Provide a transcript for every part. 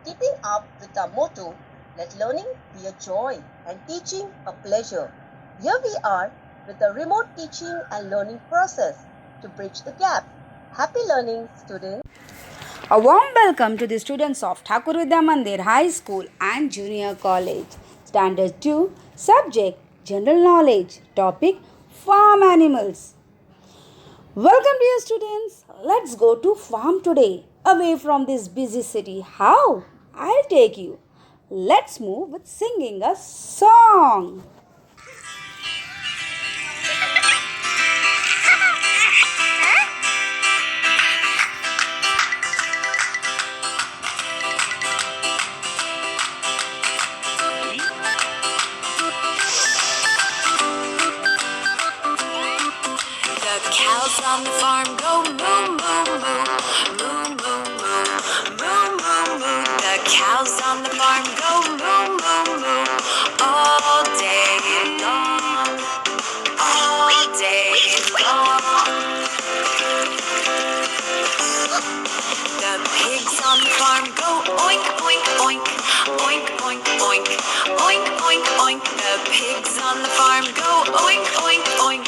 keeping up with our motto, let learning be a joy and teaching a pleasure. Here we are with a remote teaching and learning process to bridge the gap. Happy learning, students. A warm welcome to the students of Thakur Vidya Mandir High School and Junior College. Standard 2, subject General Knowledge, topic Farm Animals. Welcome dear students. Let's go to farm today, away from this busy city. How? I'll take you. Let's move with singing a song. Cows on the farm go moo, moo, moo, moo, moo, moo, moo, moo, moo. The cows on the farm go moo, moo, moo, all day long, all day long. The pigs on the farm go oink, oink, oink, oink, oink, oink, oink, oink, oink. The pigs on the farm go oink, oink, oink,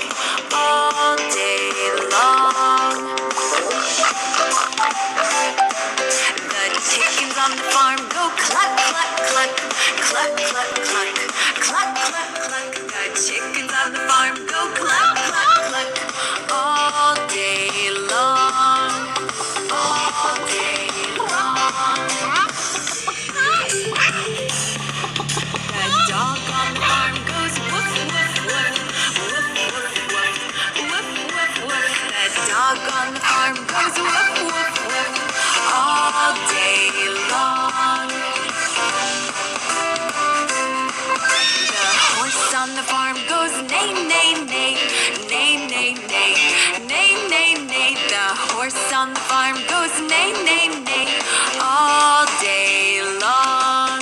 all day long. The chickens on the farm go cluck, cluck, cluck, cluck, cluck, cluck, cluck, cluck, cluck. The chickens on the farm go cluck, cluck, cluck, all day long, all day long. The dog on the farm goes woof, woof, woof, woof, woof, woof, woof, woof, woof. The dog on the farm goes woof, woof, woof, all day long. The horse on the farm goes neigh, neigh, neigh, neigh, neigh, neigh, neigh, neigh, neigh. The horse on the farm goes neigh, neigh, neigh, all day long.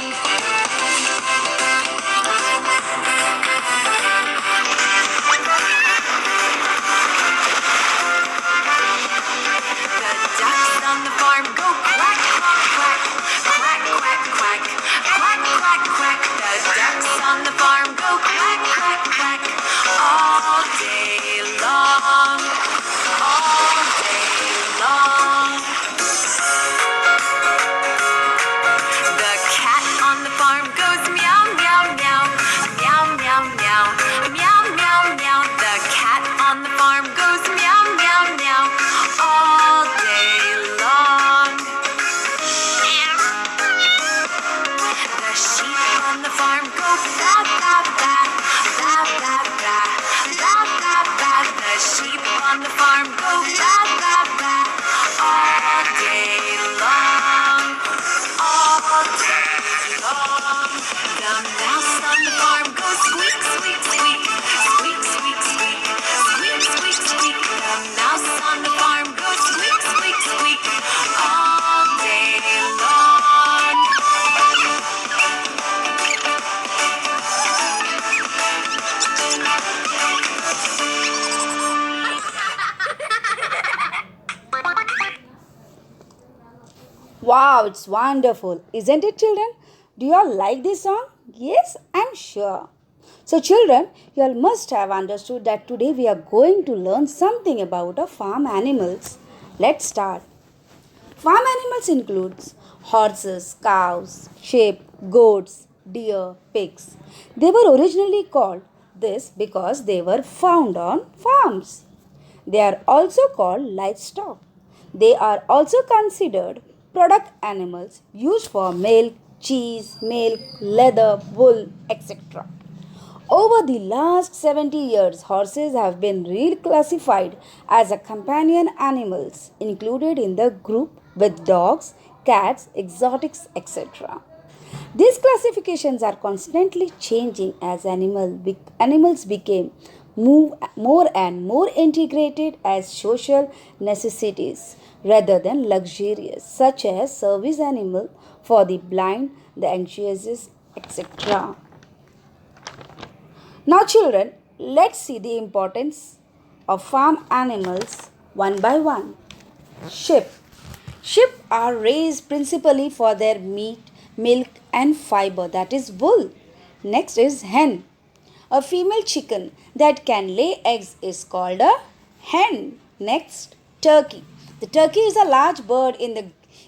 The ducks on the farm go quack, quack, quack, quack, quack, quack, quack, quack, quack. The ducks on the farm go quack, quack, quack, all day long, all day long. The cat on the farm goes meow, meow, meow, meow, meow, meow, meow, meow, meow. The cat on the farm goes meow, meow, meow, all day long. The sheep on the farm go ba, ba, ba, ba, ba, ba, ba, ba, ba. The sheep on the farm go ba, ba, ba, all day long, all day long. The mouse on the farm goes squeak, squeak, squeak, squeak, squeak, squeak, squeak, squeak, squeak. The mouse on the farm goes squeak, squeak, squeak, all day long. Wow, it's wonderful, isn't it, children? Do you all like this song? Yes, I'm sure. So, children, you all must have understood that today we are going to learn something about our farm animals. Let's start. Farm animals includes horses, cows, sheep, goats, deer, pigs. They were originally called this because they were found on farms. They are also called livestock. They are also considered product animals used for milk, cheese, milk, leather, wool, etc. Over the last 70 years, horses have been reclassified as a companion animals included in the group with dogs, cats, exotics, etc. These classifications are constantly changing as animals became more and more integrated as social necessities rather than luxurious, such as service animal for the blind, the anxious, etc. Now, children, let's see the importance of farm animals one by one. Sheep. Sheep are raised principally for their meat, milk, and fiber, that is wool. Next is hen. A female chicken that can lay eggs is called a hen. Next, turkey. The turkey is a large bird in the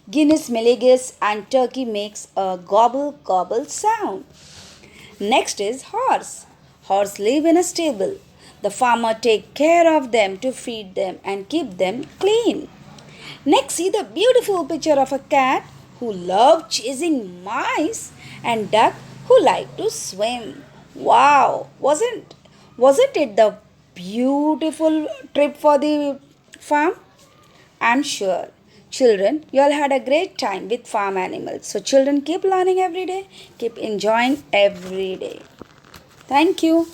genus Meleagris, and turkey makes a gobble gobble sound. Next is horse. Horse live in a stable. The farmer take care of them to feed them and keep them clean. Next, see the beautiful picture of a cat who love chasing mice and duck who like to swim. Wow, wasn't it the beautiful trip for the farm? I'm sure. Children, you all had a great time with farm animals. So children keep learning every day, keep enjoying every day. Thank you.